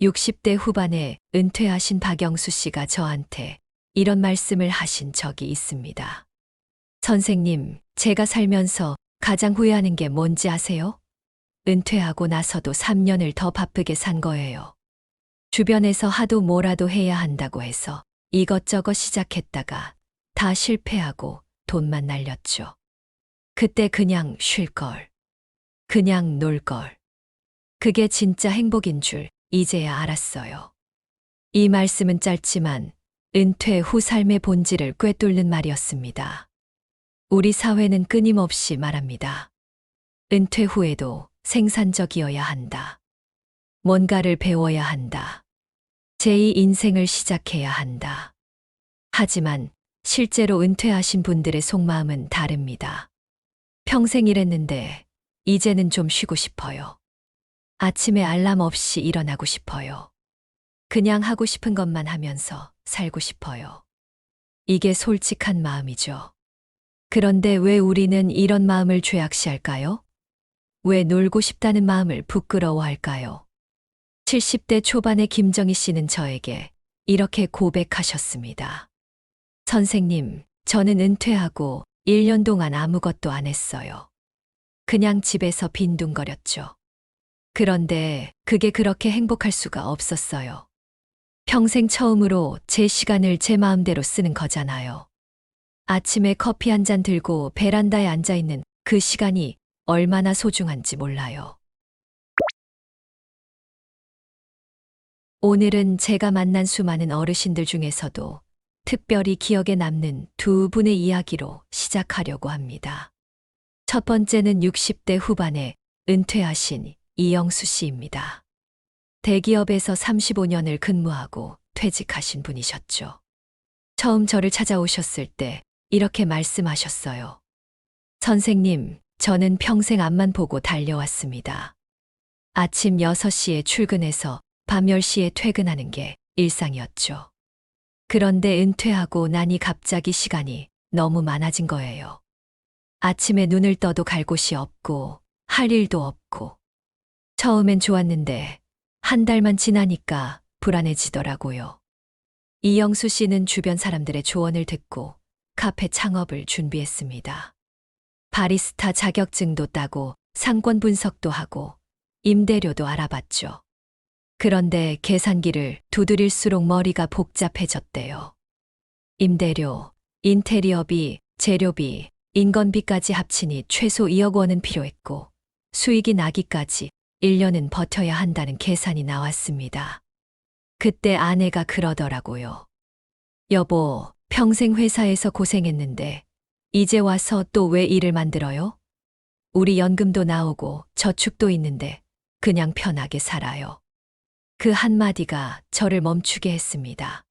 60대 후반에 은퇴하신 박영수 씨가 저한테 이런 말씀을 하신 적이 있습니다. 선생님, 제가 살면서 가장 후회하는 게 뭔지 아세요? 은퇴하고 나서도 3년을 더 바쁘게 산 거예요. 주변에서 하도 뭐라도 해야 한다고 해서 이것저것 시작했다가 다 실패하고 돈만 날렸죠. 그때 그냥 쉴 걸. 그냥 놀 걸. 그게 진짜 행복인 줄 이제야 알았어요. 이 말씀은 짧지만 은퇴 후 삶의 본질을 꿰뚫는 말이었습니다. 우리 사회는 끊임없이 말합니다. 은퇴 후에도 생산적이어야 한다. 뭔가를 배워야 한다. 제2 인생을 시작해야 한다. 하지만 실제로 은퇴하신 분들의 속마음은 다릅니다. 평생 일했는데 이제는 좀 쉬고 싶어요. 아침에 알람 없이 일어나고 싶어요. 그냥 하고 싶은 것만 하면서 살고 싶어요. 이게 솔직한 마음이죠. 그런데 왜 우리는 이런 마음을 죄악시할까요? 왜 놀고 싶다는 마음을 부끄러워할까요? 70대 초반의 김정희 씨는 저에게 이렇게 고백하셨습니다. 선생님, 저는 은퇴하고 1년 동안 아무것도 안 했어요. 그냥 집에서 빈둥거렸죠. 그런데 그게 그렇게 행복할 수가 없었어요. 평생 처음으로 제 시간을 제 마음대로 쓰는 거잖아요. 아침에 커피 한 잔 들고 베란다에 앉아 있는 그 시간이 얼마나 소중한지 몰라요. 오늘은 제가 만난 수많은 어르신들 중에서도 특별히 기억에 남는 두 분의 이야기로 시작하려고 합니다. 첫 번째는 60대 후반에 은퇴하신 이영수 씨입니다. 대기업에서 35년을 근무하고 퇴직하신 분이셨죠. 처음 저를 찾아오셨을 때 이렇게 말씀하셨어요. 선생님, 저는 평생 앞만 보고 달려왔습니다. 아침 6시에 출근해서 밤 10시에 퇴근하는 게 일상이었죠. 그런데 은퇴하고 나니 갑자기 시간이 너무 많아진 거예요. 아침에 눈을 떠도 갈 곳이 없고 할 일도 없고. 처음엔 좋았는데 한 달만 지나니까 불안해지더라고요. 이영수 씨는 주변 사람들의 조언을 듣고 카페 창업을 준비했습니다. 바리스타 자격증도 따고 상권 분석도 하고 임대료도 알아봤죠. 그런데 계산기를 두드릴수록 머리가 복잡해졌대요. 임대료, 인테리어비, 재료비, 인건비까지 합치니 최소 2억 원은 필요했고 수익이 나기까지 1년은 버텨야 한다는 계산이 나왔습니다. 그때 아내가 그러더라고요. 여보, 평생 회사에서 고생했는데 이제 와서 또 왜 일을 만들어요? 우리 연금도 나오고 저축도 있는데 그냥 편하게 살아요. 그 한마디가 저를 멈추게 했습니다.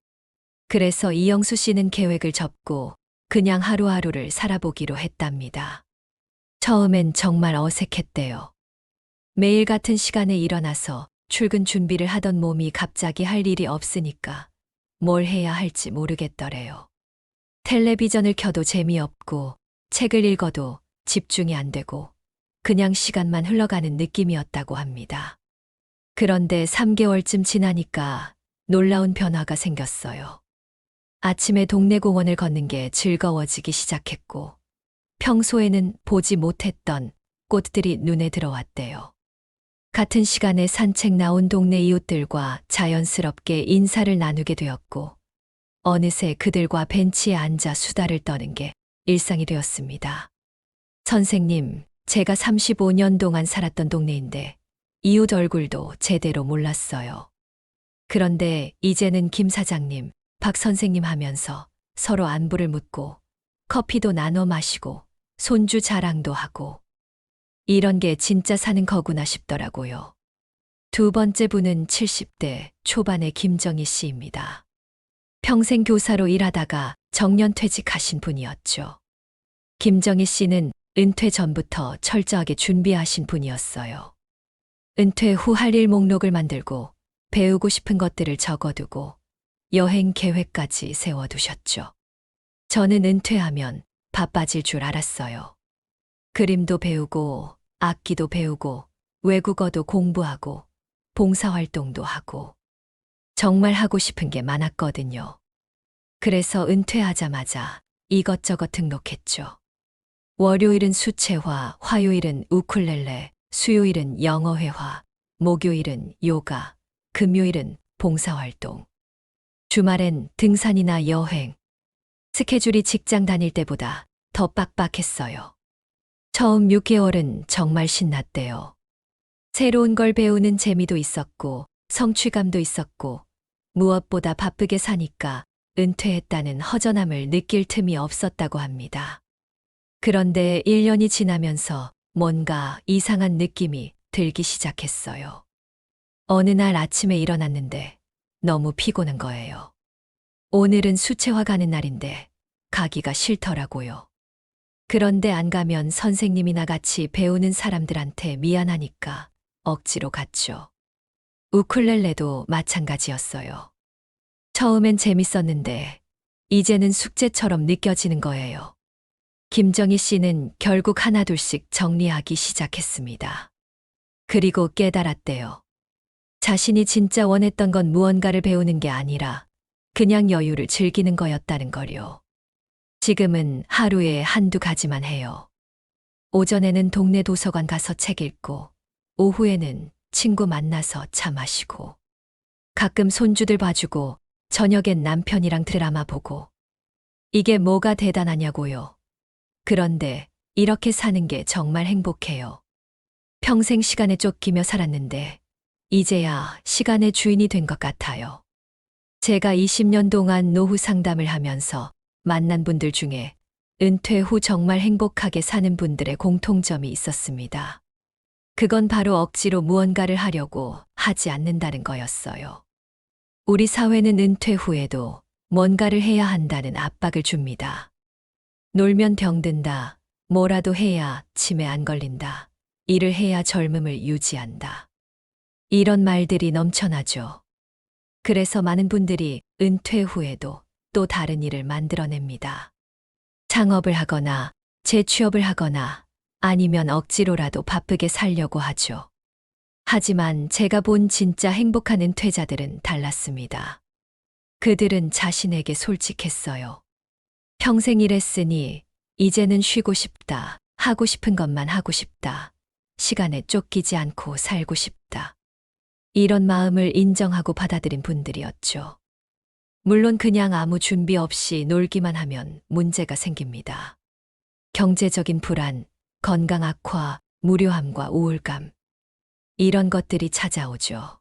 그래서 이영수 씨는 계획을 접고 그냥 하루하루를 살아보기로 했답니다. 처음엔 정말 어색했대요. 매일 같은 시간에 일어나서 출근 준비를 하던 몸이 갑자기 할 일이 없으니까 뭘 해야 할지 모르겠더래요. 텔레비전을 켜도 재미없고 책을 읽어도 집중이 안 되고 그냥 시간만 흘러가는 느낌이었다고 합니다. 그런데 3개월쯤 지나니까 놀라운 변화가 생겼어요. 아침에 동네 공원을 걷는 게 즐거워지기 시작했고 평소에는 보지 못했던 꽃들이 눈에 들어왔대요. 같은 시간에 산책 나온 동네 이웃들과 자연스럽게 인사를 나누게 되었고 어느새 그들과 벤치에 앉아 수다를 떠는 게 일상이 되었습니다. 선생님, 제가 35년 동안 살았던 동네인데 이웃 얼굴도 제대로 몰랐어요. 그런데 이제는 김 사장님, 박 선생님 하면서 서로 안부를 묻고 커피도 나눠 마시고 손주 자랑도 하고 이런 게 진짜 사는 거구나 싶더라고요. 두 번째 분은 70대 초반의 김정희 씨입니다. 평생 교사로 일하다가 정년 퇴직하신 분이었죠. 김정희 씨는 은퇴 전부터 철저하게 준비하신 분이었어요. 은퇴 후 할 일 목록을 만들고 배우고 싶은 것들을 적어두고 여행 계획까지 세워두셨죠. 저는 은퇴하면 바빠질 줄 알았어요. 그림도 배우고 악기도 배우고 외국어도 공부하고 봉사활동도 하고 정말 하고 싶은 게 많았거든요. 그래서 은퇴하자마자 이것저것 등록했죠. 월요일은 수채화, 화요일은 우쿨렐레, 수요일은 영어회화, 목요일은 요가, 금요일은 봉사활동. 주말엔 등산이나 여행. 스케줄이 직장 다닐 때보다 더 빡빡했어요. 처음 6개월은 정말 신났대요. 새로운 걸 배우는 재미도 있었고, 성취감도 있었고, 무엇보다 바쁘게 사니까 은퇴했다는 허전함을 느낄 틈이 없었다고 합니다. 그런데 1년이 지나면서 뭔가 이상한 느낌이 들기 시작했어요. 어느 날 아침에 일어났는데 너무 피곤한 거예요. 오늘은 수채화 가는 날인데 가기가 싫더라고요. 그런데 안 가면 선생님이나 같이 배우는 사람들한테 미안하니까 억지로 갔죠. 우쿨렐레도 마찬가지였어요. 처음엔 재밌었는데 이제는 숙제처럼 느껴지는 거예요. 김정희 씨는 결국 하나둘씩 정리하기 시작했습니다. 그리고 깨달았대요. 자신이 진짜 원했던 건 무언가를 배우는 게 아니라 그냥 여유를 즐기는 거였다는 걸요. 지금은 하루에 한두 가지만 해요. 오전에는 동네 도서관 가서 책 읽고, 오후에는 친구 만나서 차 마시고, 가끔 손주들 봐주고, 저녁엔 남편이랑 드라마 보고. 이게 뭐가 대단하냐고요. 그런데 이렇게 사는 게 정말 행복해요. 평생 시간에 쫓기며 살았는데 이제야 시간의 주인이 된 것 같아요. 제가 20년 동안 노후 상담을 하면서 만난 분들 중에 은퇴 후 정말 행복하게 사는 분들의 공통점이 있었습니다. 그건 바로 억지로 무언가를 하려고 하지 않는다는 거였어요. 우리 사회는 은퇴 후에도 뭔가를 해야 한다는 압박을 줍니다. 놀면 병든다. 뭐라도 해야 치매 안 걸린다. 일을 해야 젊음을 유지한다. 이런 말들이 넘쳐나죠. 그래서 많은 분들이 은퇴 후에도 또 다른 일을 만들어냅니다. 창업을 하거나 재취업을 하거나 아니면 억지로라도 바쁘게 살려고 하죠. 하지만 제가 본 진짜 행복한 은퇴자들은 달랐습니다. 그들은 자신에게 솔직했어요. 평생 일했으니 이제는 쉬고 싶다. 하고 싶은 것만 하고 싶다. 시간에 쫓기지 않고 살고 싶다. 이런 마음을 인정하고 받아들인 분들이었죠. 물론 그냥 아무 준비 없이 놀기만 하면 문제가 생깁니다. 경제적인 불안, 건강 악화, 무료함과 우울감. 이런 것들이 찾아오죠.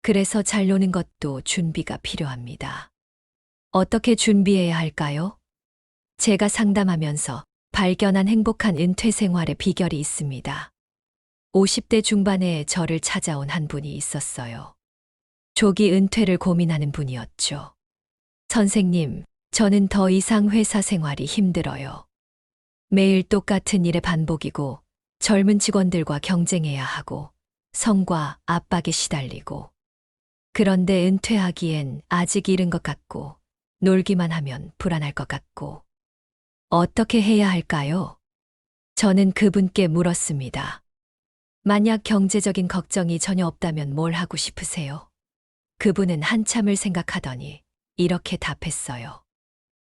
그래서 잘 노는 것도 준비가 필요합니다. 어떻게 준비해야 할까요? 제가 상담하면서 발견한 행복한 은퇴 생활의 비결이 있습니다. 50대 중반에 저를 찾아온 한 분이 있었어요. 조기 은퇴를 고민하는 분이었죠. 선생님, 저는 더 이상 회사 생활이 힘들어요. 매일 똑같은 일의 반복이고 젊은 직원들과 경쟁해야 하고 성과 압박에 시달리고 그런데 은퇴하기엔 아직 이른 것 같고 놀기만 하면 불안할 것 같고 어떻게 해야 할까요? 저는 그분께 물었습니다. 만약 경제적인 걱정이 전혀 없다면 뭘 하고 싶으세요? 그분은 한참을 생각하더니 이렇게 답했어요.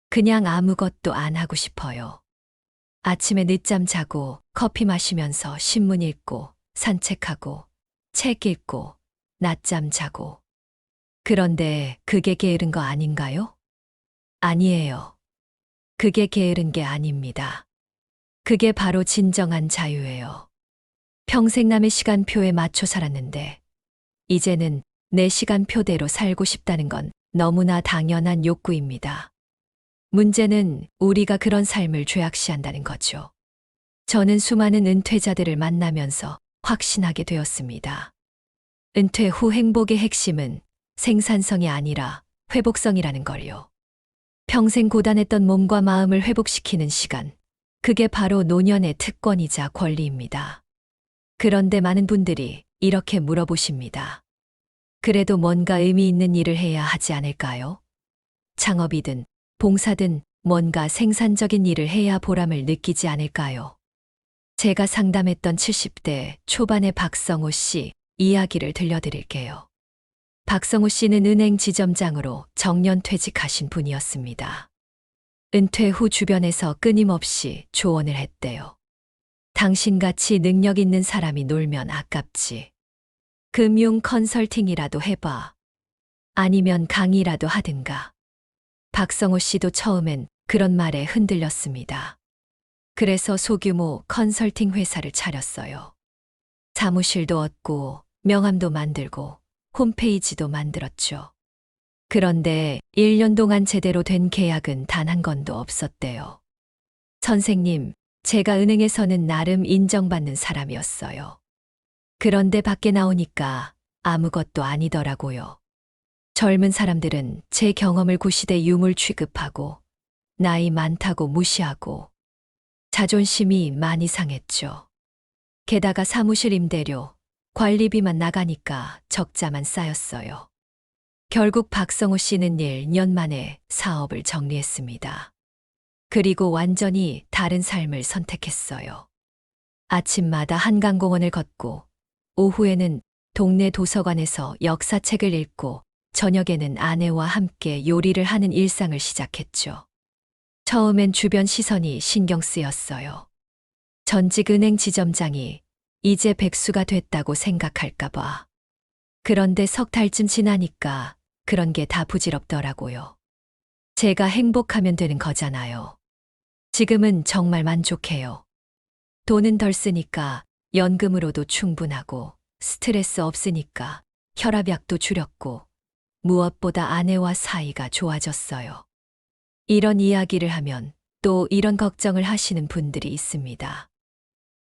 그냥 아무것도 안 하고 싶어요. 아침에 늦잠 자고 커피 마시면서 신문 읽고 산책하고 책 읽고 낮잠 자고. 그런데 그게 게으른 거 아닌가요? 아니에요. 그게 게으른 게 아닙니다. 그게 바로 진정한 자유예요. 평생 남의 시간표에 맞춰 살았는데 이제는 내 시간표대로 살고 싶다는 건 너무나 당연한 욕구입니다. 문제는 우리가 그런 삶을 죄악시한다는 거죠. 저는 수많은 은퇴자들을 만나면서 확신하게 되었습니다. 은퇴 후 행복의 핵심은 생산성이 아니라 회복성이라는 걸요. 평생 고단했던 몸과 마음을 회복시키는 시간, 그게 바로 노년의 특권이자 권리입니다. 그런데 많은 분들이 이렇게 물어보십니다. 그래도 뭔가 의미 있는 일을 해야 하지 않을까요? 창업이든 봉사든 뭔가 생산적인 일을 해야 보람을 느끼지 않을까요? 제가 상담했던 70대 초반의 박성호 씨, 이야기를 들려드릴게요. 박성우 씨는 은행 지점장으로 정년 퇴직하신 분이었습니다. 은퇴 후 주변에서 끊임없이 조언을 했대요. 당신같이 능력 있는 사람이 놀면 아깝지. 금융 컨설팅이라도 해봐. 아니면 강의라도 하든가. 박성우 씨도 처음엔 그런 말에 흔들렸습니다. 그래서 소규모 컨설팅 회사를 차렸어요. 사무실도 얻고 명함도 만들고 홈페이지도 만들었죠. 그런데 1년 동안 제대로 된 계약은 단 한 건도 없었대요. 선생님, 제가 은행에서는 나름 인정받는 사람이었어요. 그런데 밖에 나오니까 아무것도 아니더라고요. 젊은 사람들은 제 경험을 구시대 유물 취급하고 나이 많다고 무시하고 자존심이 많이 상했죠. 게다가 사무실 임대료, 관리비만 나가니까 적자만 쌓였어요. 결국 박성우 씨는 1년 만에 사업을 정리했습니다. 그리고 완전히 다른 삶을 선택했어요. 아침마다 한강공원을 걷고 오후에는 동네 도서관에서 역사책을 읽고 저녁에는 아내와 함께 요리를 하는 일상을 시작했죠. 처음엔 주변 시선이 신경 쓰였어요. 전직 은행 지점장이 이제 백수가 됐다고 생각할까봐. 그런데 석 달쯤 지나니까 그런 게 다 부질없더라고요. 제가 행복하면 되는 거잖아요. 지금은 정말 만족해요. 돈은 덜 쓰니까 연금으로도 충분하고 스트레스 없으니까 혈압약도 줄였고 무엇보다 아내와 사이가 좋아졌어요. 이런 이야기를 하면 또 이런 걱정을 하시는 분들이 있습니다.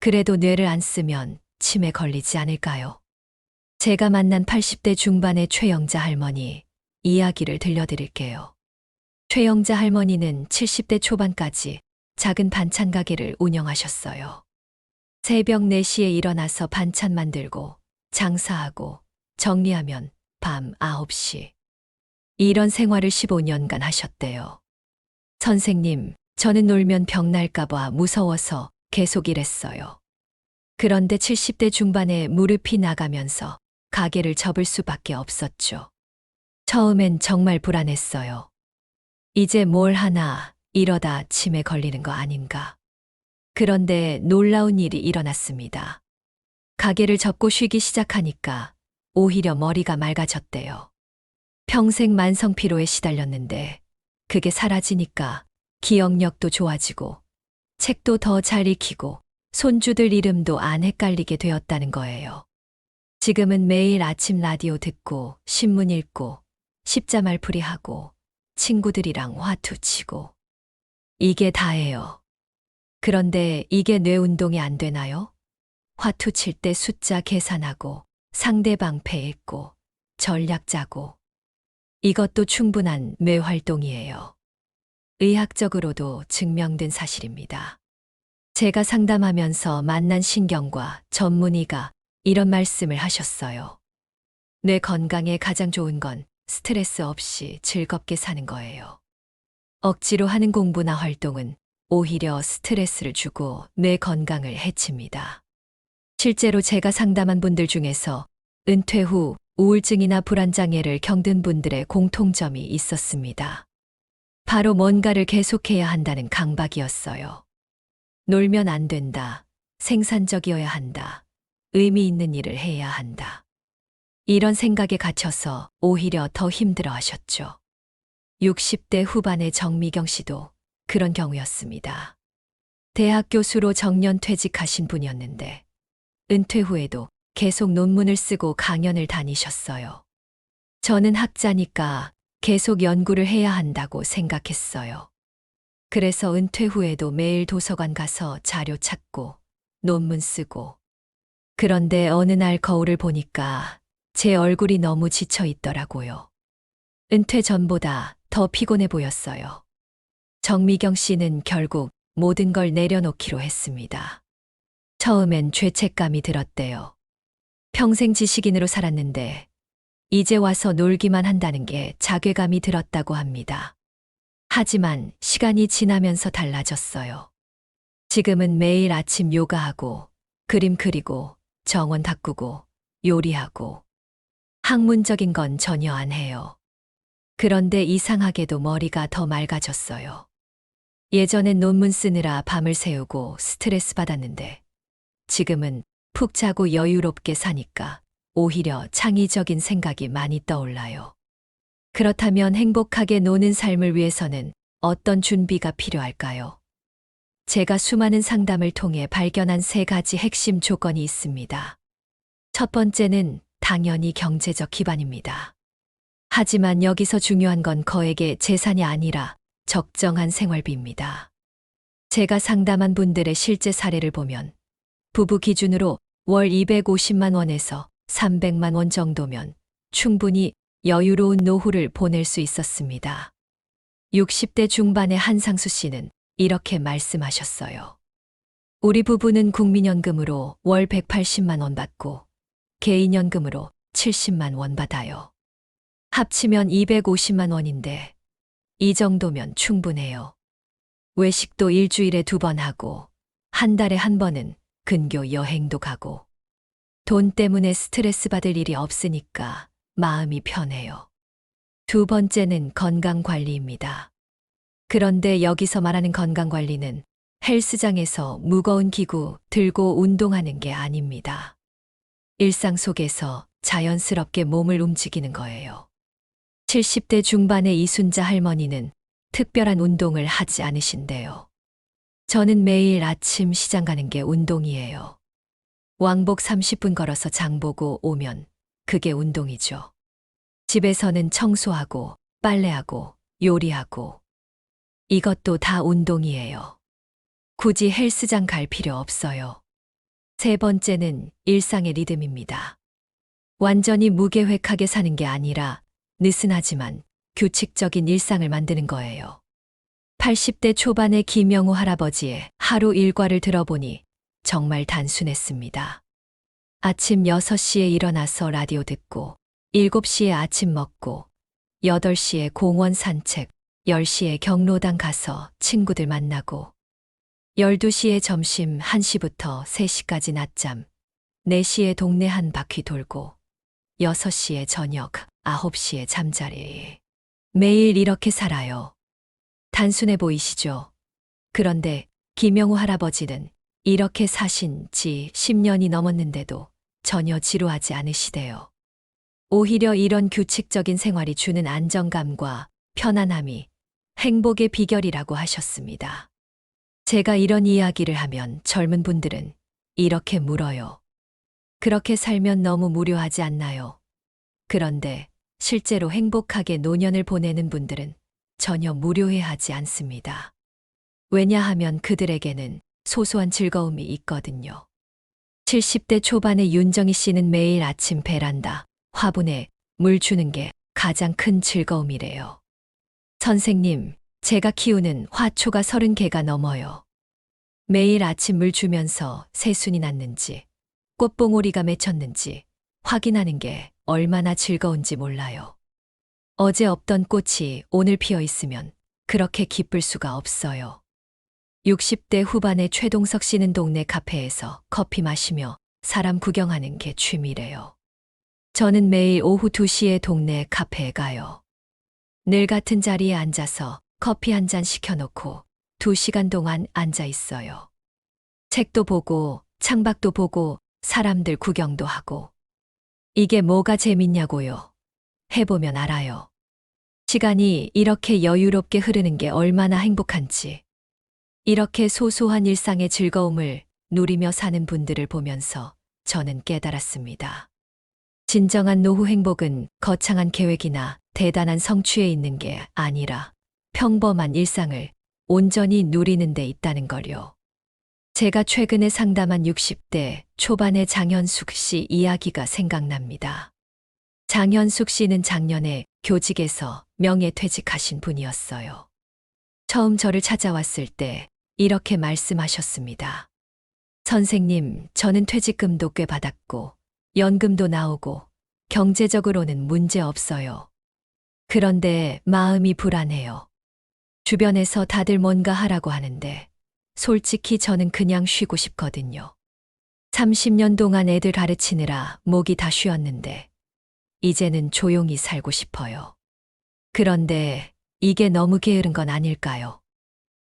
그래도 뇌를 안 쓰면 치매 걸리지 않을까요? 제가 만난 80대 중반의 최영자 할머니 이야기를 들려드릴게요. 최영자 할머니는 70대 초반까지 작은 반찬 가게를 운영하셨어요. 새벽 4시에 일어나서 반찬 만들고 장사하고 정리하면 밤 9시. 이런 생활을 15년간 하셨대요. 선생님, 저는 놀면 병 날까봐 무서워서 계속 일했어요. 그런데 70대 중반에 무릎이 나가면서 가게를 접을 수밖에 없었죠. 처음엔 정말 불안했어요. 이제 뭘 하나 이러다 치매 걸리는 거 아닌가. 그런데 놀라운 일이 일어났습니다. 가게를 접고 쉬기 시작하니까 오히려 머리가 맑아졌대요. 평생 만성 피로에 시달렸는데 그게 사라지니까 기억력도 좋아지고 책도 더 잘 익히고 손주들 이름도 안 헷갈리게 되었다는 거예요. 지금은 매일 아침 라디오 듣고 신문 읽고 십자말풀이 하고 친구들이랑 화투 치고 이게 다예요. 그런데 이게 뇌 운동이 안 되나요? 화투 칠 때 숫자 계산하고 상대방 패 읽고 전략 짜고 이것도 충분한 뇌 활동이에요. 의학적으로도 증명된 사실입니다. 제가 상담하면서 만난 신경과 전문의가 이런 말씀을 하셨어요. 뇌 건강에 가장 좋은 건 스트레스 없이 즐겁게 사는 거예요. 억지로 하는 공부나 활동은 오히려 스트레스를 주고 뇌 건강을 해칩니다. 실제로 제가 상담한 분들 중에서 은퇴 후 우울증이나 불안장애를 겪는 분들의 공통점이 있었습니다. 바로 뭔가를 계속해야 한다는 강박이었어요. 놀면 안 된다. 생산적이어야 한다. 의미 있는 일을 해야 한다. 이런 생각에 갇혀서 오히려 더 힘들어 하셨죠. 60대 후반의 정미경 씨도 그런 경우였습니다. 대학 교수로 정년 퇴직하신 분이었는데 은퇴 후에도 계속 논문을 쓰고 강연을 다니셨어요. 저는 학자니까 계속 연구를 해야 한다고 생각했어요. 그래서 은퇴 후에도 매일 도서관 가서 자료 찾고 논문 쓰고. 그런데 어느 날 거울을 보니까 제 얼굴이 너무 지쳐 있더라고요. 은퇴 전보다 더 피곤해 보였어요. 정미경 씨는 결국 모든 걸 내려놓기로 했습니다. 처음엔 죄책감이 들었대요. 평생 지식인으로 살았는데 이제 와서 놀기만 한다는 게 자괴감이 들었다고 합니다. 하지만 시간이 지나면서 달라졌어요. 지금은 매일 아침 요가하고 그림 그리고 정원 가꾸고 요리하고. 학문적인 건 전혀 안 해요. 그런데 이상하게도 머리가 더 맑아졌어요. 예전엔 논문 쓰느라 밤을 새우고 스트레스 받았는데 지금은 푹 자고 여유롭게 사니까 오히려 창의적인 생각이 많이 떠올라요. 그렇다면 행복하게 노는 삶을 위해서는 어떤 준비가 필요할까요? 제가 수많은 상담을 통해 발견한 3가지 핵심 조건이 있습니다. 첫 번째는 당연히 경제적 기반입니다. 하지만 여기서 중요한 건 거액의 재산이 아니라 적정한 생활비입니다. 제가 상담한 분들의 실제 사례를 보면 부부 기준으로 월 250만 원에서 300만 원 정도면 충분히 여유로운 노후를 보낼 수 있었습니다. 60대 중반의 한상수 씨는 이렇게 말씀하셨어요. 우리 부부는 국민연금으로 월 180만 원 받고 개인연금으로 70만 원 받아요. 합치면 250만 원인데 이 정도면 충분해요. 외식도 일주일에 2번 하고 한 달에 1번은 근교 여행도 가고 돈 때문에 스트레스 받을 일이 없으니까 마음이 편해요. 두 번째는 건강관리입니다. 그런데 여기서 말하는 건강관리는 헬스장에서 무거운 기구 들고 운동하는 게 아닙니다. 일상 속에서 자연스럽게 몸을 움직이는 거예요. 70대 중반의 이순자 할머니는 특별한 운동을 하지 않으신대요. 저는 매일 아침 시장 가는 게 운동이에요. 왕복 30분 걸어서 장 보고 오면 그게 운동이죠. 집에서는 청소하고 빨래하고 요리하고 이것도 다 운동이에요. 굳이 헬스장 갈 필요 없어요. 세 번째는 일상의 리듬입니다. 완전히 무계획하게 사는 게 아니라 느슨하지만 규칙적인 일상을 만드는 거예요. 80대 초반의 김영우 할아버지의 하루 일과를 들어보니 정말 단순했습니다. 아침 6시에 일어나서 라디오 듣고 7시에 아침 먹고 8시에 공원 산책, 10시에 경로당 가서 친구들 만나고 12시에 점심 1시부터 3시까지 낮잠, 4시에 동네 한 바퀴 돌고 6시에 저녁, 9시에 잠자리. 매일 이렇게 살아요. 단순해 보이시죠? 그런데 김영우 할아버지는 이렇게 사신 지 10년이 넘었는데도 전혀 지루하지 않으시대요. 오히려 이런 규칙적인 생활이 주는 안정감과 편안함이 행복의 비결이라고 하셨습니다. 제가 이런 이야기를 하면 젊은 분들은 이렇게 물어요. 그렇게 살면 너무 무료하지 않나요? 그런데 실제로 행복하게 노년을 보내는 분들은 전혀 무료해하지 않습니다. 왜냐하면 그들에게는 소소한 즐거움이 있거든요. 70대 초반의 윤정희 씨는 매일 아침 베란다, 화분에 물 주는 게 가장 큰 즐거움이래요. 선생님, 제가 키우는 화초가 30개가 넘어요. 매일 아침 물 주면서 새순이 났는지, 꽃봉오리가 맺혔는지 확인하는 게 얼마나 즐거운지 몰라요. 어제 없던 꽃이 오늘 피어 있으면 그렇게 기쁠 수가 없어요. 60대 후반의 최동석 씨는 동네 카페에서 커피 마시며 사람 구경하는 게 취미래요. 저는 매일 오후 2시에 동네 카페에 가요. 늘 같은 자리에 앉아서 커피 한 잔 시켜놓고 2시간 동안 앉아 있어요. 책도 보고 창밖도 보고 사람들 구경도 하고. 이게 뭐가 재밌냐고요? 해보면 알아요. 시간이 이렇게 여유롭게 흐르는 게 얼마나 행복한지. 이렇게 소소한 일상의 즐거움을 누리며 사는 분들을 보면서 저는 깨달았습니다. 진정한 노후 행복은 거창한 계획이나 대단한 성취에 있는 게 아니라 평범한 일상을 온전히 누리는 데 있다는 걸요. 제가 최근에 상담한 60대 초반의 장현숙 씨 이야기가 생각납니다. 장현숙 씨는 작년에 교직에서 명예퇴직하신 분이었어요. 처음 저를 찾아왔을 때 이렇게 말씀하셨습니다. 선생님, 저는 퇴직금도 꽤 받았고 연금도 나오고 경제적으로는 문제 없어요. 그런데 마음이 불안해요. 주변에서 다들 뭔가 하라고 하는데 솔직히 저는 그냥 쉬고 싶거든요. 30년 동안 애들 가르치느라 목이 다 쉬었는데 이제는 조용히 살고 싶어요. 그런데 이게 너무 게으른 건 아닐까요?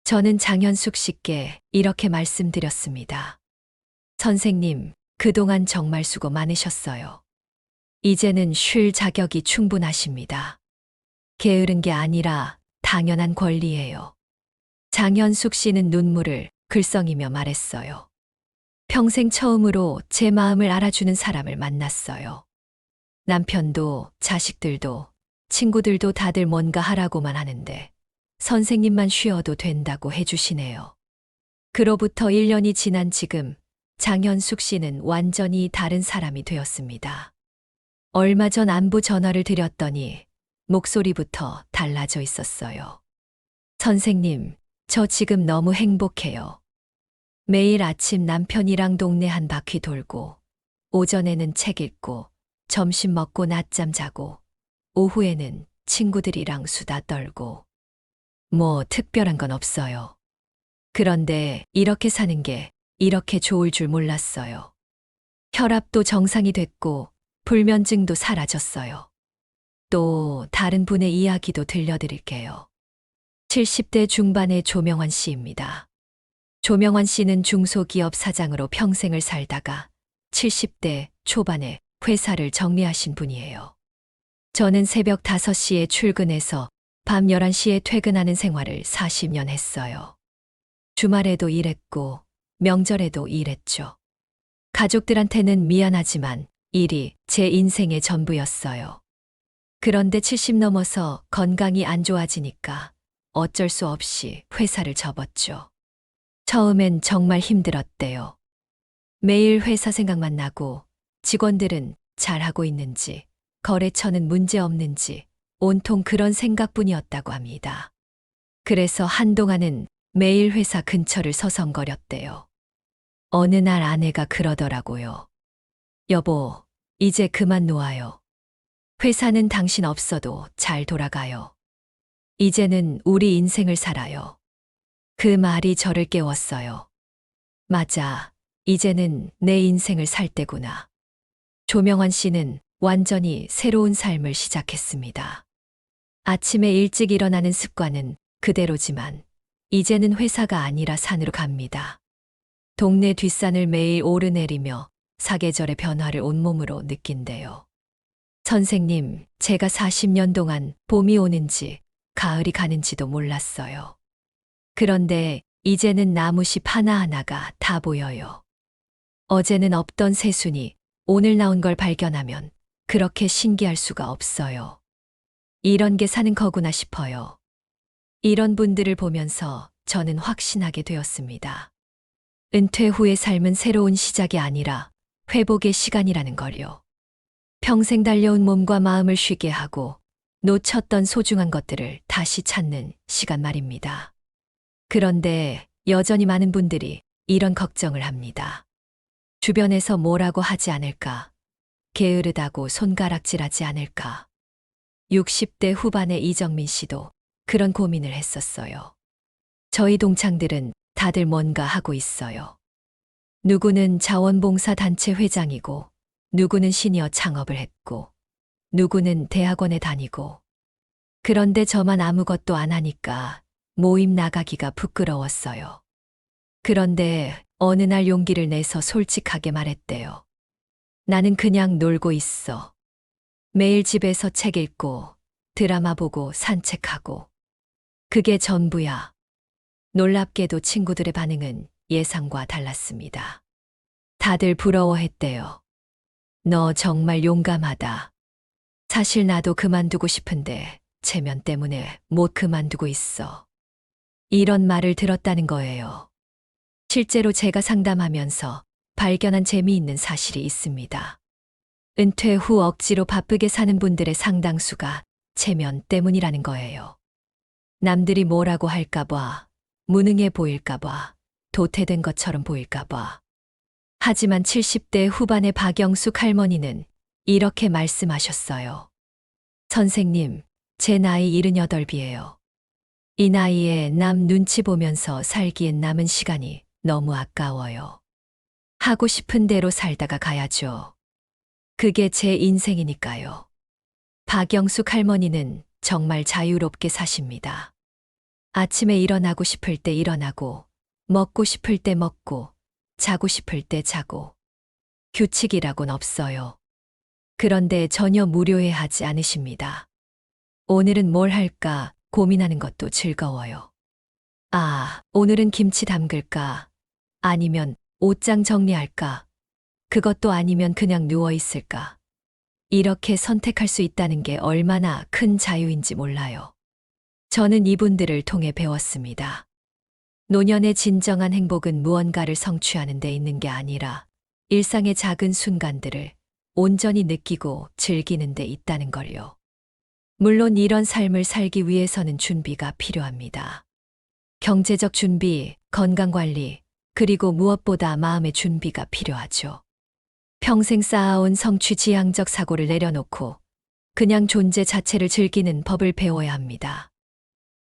저는 장현숙 씨께 이렇게 말씀드렸습니다. 선생님, 그동안 정말 수고 많으셨어요. 이제는 쉴 자격이 충분하십니다. 게으른 게 아니라 당연한 권리예요. 장현숙 씨는 눈물을 글썽이며 말했어요. 평생 처음으로 제 마음을 알아주는 사람을 만났어요. 남편도 자식들도 친구들도 다들 뭔가 하라고만 하는데 선생님만 쉬어도 된다고 해주시네요. 그로부터 1년이 지난 지금 장현숙 씨는 완전히 다른 사람이 되었습니다. 얼마 전 안부 전화를 드렸더니 목소리부터 달라져 있었어요. 선생님, 저 지금 너무 행복해요. 매일 아침 남편이랑 동네 한 바퀴 돌고, 오전에는 책 읽고, 점심 먹고 낮잠 자고, 오후에는 친구들이랑 수다 떨고. 뭐 특별한 건 없어요. 그런데 이렇게 사는 게 이렇게 좋을 줄 몰랐어요. 혈압도 정상이 됐고, 불면증도 사라졌어요. 또 다른 분의 이야기도 들려드릴게요. 70대 중반의 조명환 씨입니다. 조명환 씨는 중소기업 사장으로 평생을 살다가 70대 초반에 회사를 정리하신 분이에요. 저는 새벽 5시에 출근해서 밤 11시에 퇴근하는 생활을 40년 했어요. 주말에도 일했고 명절에도 일했죠. 가족들한테는 미안하지만 일이 제 인생의 전부였어요. 그런데 70 넘어서 건강이 안 좋아지니까 어쩔 수 없이 회사를 접었죠. 처음엔 정말 힘들었대요. 매일 회사 생각만 나고 직원들은 잘하고 있는지, 거래처는 문제 없는지 온통 그런 생각뿐이었다고 합니다. 그래서 한동안은 매일 회사 근처를 서성거렸대요. 어느 날 아내가 그러더라고요. 여보, 이제 그만 놓아요. 회사는 당신 없어도 잘 돌아가요. 이제는 우리 인생을 살아요. 그 말이 저를 깨웠어요. 맞아, 이제는 내 인생을 살 때구나. 조명환 씨는 완전히 새로운 삶을 시작했습니다. 아침에 일찍 일어나는 습관은 그대로지만 이제는 회사가 아니라 산으로 갑니다. 동네 뒷산을 매일 오르내리며 사계절의 변화를 온몸으로 느낀대요. 선생님, 제가 40년 동안 봄이 오는지 가을이 가는지도 몰랐어요. 그런데 이제는 나무잎 하나하나가 다 보여요. 어제는 없던 새순이 오늘 나온 걸 발견하면 그렇게 신기할 수가 없어요. 이런 게 사는 거구나 싶어요. 이런 분들을 보면서 저는 확신하게 되었습니다. 은퇴 후의 삶은 새로운 시작이 아니라 회복의 시간이라는 걸요. 평생 달려온 몸과 마음을 쉬게 하고 놓쳤던 소중한 것들을 다시 찾는 시간 말입니다. 그런데 여전히 많은 분들이 이런 걱정을 합니다. 주변에서 뭐라고 하지 않을까? 게으르다고 손가락질하지 않을까? 60대 후반의 이정민 씨도 그런 고민을 했었어요. 저희 동창들은 다들 뭔가 하고 있어요. 누구는 자원봉사단체 회장이고, 누구는 시니어 창업을 했고, 누구는 대학원에 다니고. 그런데 저만 아무것도 안 하니까 모임 나가기가 부끄러웠어요. 그런데 어느 날 용기를 내서 솔직하게 말했대요. 나는 그냥 놀고 있어. 매일 집에서 책 읽고, 드라마 보고 산책하고. 그게 전부야. 놀랍게도 친구들의 반응은 예상과 달랐습니다. 다들 부러워했대요. 너 정말 용감하다. 사실 나도 그만두고 싶은데 체면 때문에 못 그만두고 있어. 이런 말을 들었다는 거예요. 실제로 제가 상담하면서 발견한 재미있는 사실이 있습니다. 은퇴 후 억지로 바쁘게 사는 분들의 상당수가 체면 때문이라는 거예요. 남들이 뭐라고 할까봐, 무능해 보일까봐, 도태된 것처럼 보일까봐. 하지만 70대 후반의 박영숙 할머니는 이렇게 말씀하셨어요. 선생님, 제 나이 78이에요. 이 나이에 남 눈치 보면서 살기엔 남은 시간이 너무 아까워요. 하고 싶은 대로 살다가 가야죠. 그게 제 인생이니까요. 박영숙 할머니는 정말 자유롭게 사십니다. 아침에 일어나고 싶을 때 일어나고, 먹고 싶을 때 먹고, 자고 싶을 때 자고. 규칙이라곤 없어요. 그런데 전혀 무료해하지 않으십니다. 오늘은 뭘 할까 고민하는 것도 즐거워요. 아, 오늘은 김치 담글까? 아니면 옷장 정리할까? 그것도 아니면 그냥 누워 있을까? 이렇게 선택할 수 있다는 게 얼마나 큰 자유인지 몰라요. 저는 이분들을 통해 배웠습니다. 노년의 진정한 행복은 무언가를 성취하는 데 있는 게 아니라 일상의 작은 순간들을 온전히 느끼고 즐기는 데 있다는 걸요. 물론 이런 삶을 살기 위해서는 준비가 필요합니다. 경제적 준비, 건강관리, 그리고 무엇보다 마음의 준비가 필요하죠. 평생 쌓아온 성취 지향적 사고를 내려놓고 그냥 존재 자체를 즐기는 법을 배워야 합니다.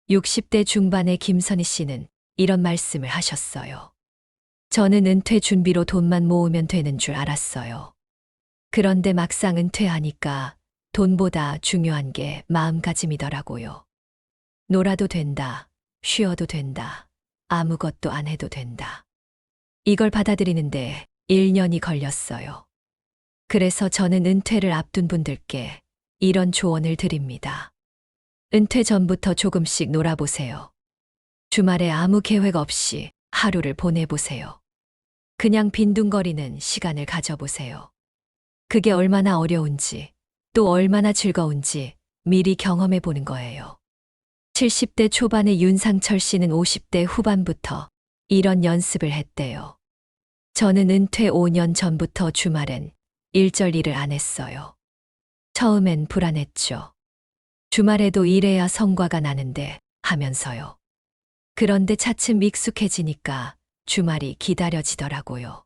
60대 중반의 김선희 씨는 이런 말씀을 하셨어요. 저는 은퇴 준비로 돈만 모으면 되는 줄 알았어요. 그런데 막상 은퇴하니까 돈보다 중요한 게 마음가짐이더라고요. 놀아도 된다, 쉬어도 된다, 아무것도 안 해도 된다. 이걸 받아들이는데 1년이 걸렸어요. 그래서 저는 은퇴를 앞둔 분들께 이런 조언을 드립니다. 은퇴 전부터 조금씩 놀아보세요. 주말에 아무 계획 없이 하루를 보내보세요. 그냥 빈둥거리는 시간을 가져보세요. 그게 얼마나 어려운지, 또 얼마나 즐거운지 미리 경험해 보는 거예요. 70대 초반의 윤상철 씨는 50대 후반부터 이런 연습을 했대요. 저는 은퇴 5년 전부터 주말엔 일절 일을 안 했어요. 처음엔 불안했죠. 주말에도 일해야 성과가 나는데 하면서요. 그런데 차츰 익숙해지니까 주말이 기다려지더라고요.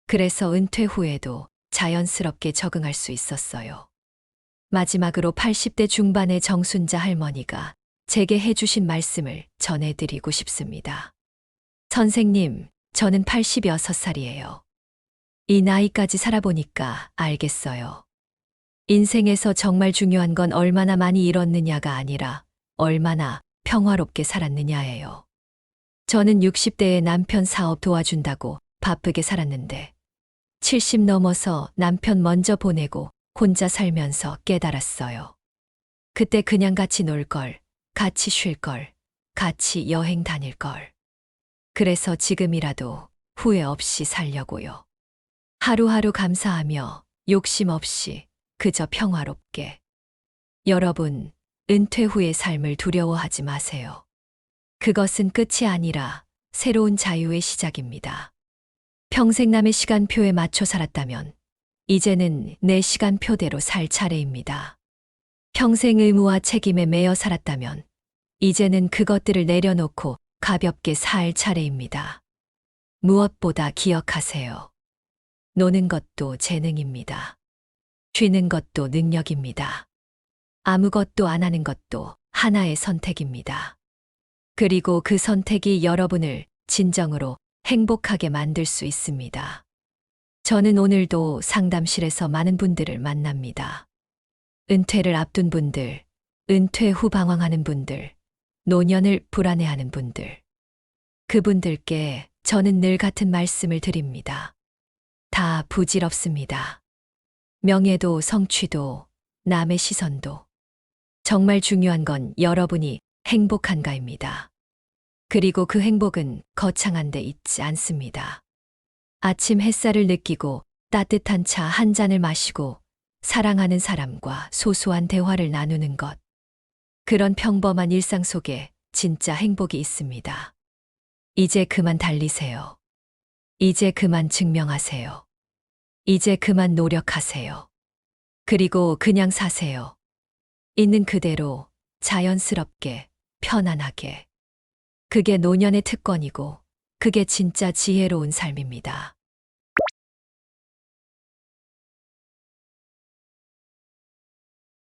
그래서 은퇴 후에도 자연스럽게 적응할 수 있었어요. 마지막으로 80대 중반의 정순자 할머니가 제게 해주신 말씀을 전해드리고 싶습니다. 선생님, 저는 86살이에요. 이 나이까지 살아보니까 알겠어요. 인생에서 정말 중요한 건 얼마나 많이 잃었느냐가 아니라 얼마나 평화롭게 살았느냐예요. 저는 60대에 남편 사업 도와준다고 바쁘게 살았는데 70 넘어서 남편 먼저 보내고 혼자 살면서 깨달았어요. 그때 그냥 같이 놀 걸, 같이 쉴 걸, 같이 여행 다닐 걸. 그래서 지금이라도 후회 없이 살려고요. 하루하루 감사하며 욕심 없이 그저 평화롭게. 여러분, 은퇴 후의 삶을 두려워하지 마세요. 그것은 끝이 아니라 새로운 자유의 시작입니다. 평생 남의 시간표에 맞춰 살았다면 이제는 내 시간표대로 살 차례입니다. 평생 의무와 책임에 매여 살았다면 이제는 그것들을 내려놓고 가볍게 살 차례입니다. 무엇보다 기억하세요. 노는 것도 재능입니다. 쉬는 것도 능력입니다. 아무것도 안 하는 것도 하나의 선택입니다. 그리고 그 선택이 여러분을 진정으로 행복하게 만들 수 있습니다. 저는 오늘도 상담실에서 많은 분들을 만납니다. 은퇴를 앞둔 분들, 은퇴 후 방황하는 분들, 노년을 불안해하는 분들. 그분들께 저는 늘 같은 말씀을 드립니다. 다 부질없습니다. 명예도 성취도 남의 시선도. 정말 중요한 건 여러분이 행복한가입니다. 그리고 그 행복은 거창한 데 있지 않습니다. 아침 햇살을 느끼고 따뜻한 차 한 잔을 마시고 사랑하는 사람과 소소한 대화를 나누는 것. 그런 평범한 일상 속에 진짜 행복이 있습니다. 이제 그만 달리세요. 이제 그만 증명하세요. 이제 그만 노력하세요. 그리고 그냥 사세요. 있는 그대로 자연스럽게 편안하게. 그게 노년의 특권이고 그게 진짜 지혜로운 삶입니다.